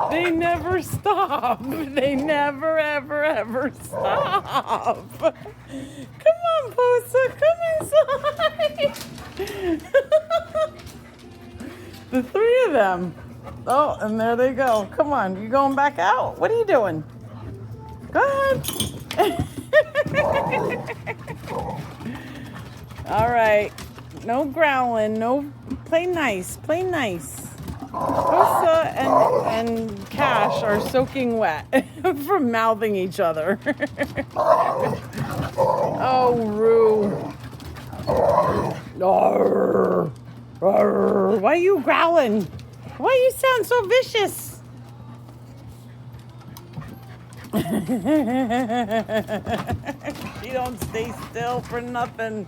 They never stop. They never, ever, ever stop. Come on, Posa. Come inside. The three of them. Oh, and there they go. Come on. You going back out? What are you doing? Go ahead. All right. No growling. No. Play nice. Play nice. Posa and Cash are soaking wet from mouthing each other. Oh, Roo. Arr, arr. Why are you growling? Why you sound so vicious? She don't stay still for nothing.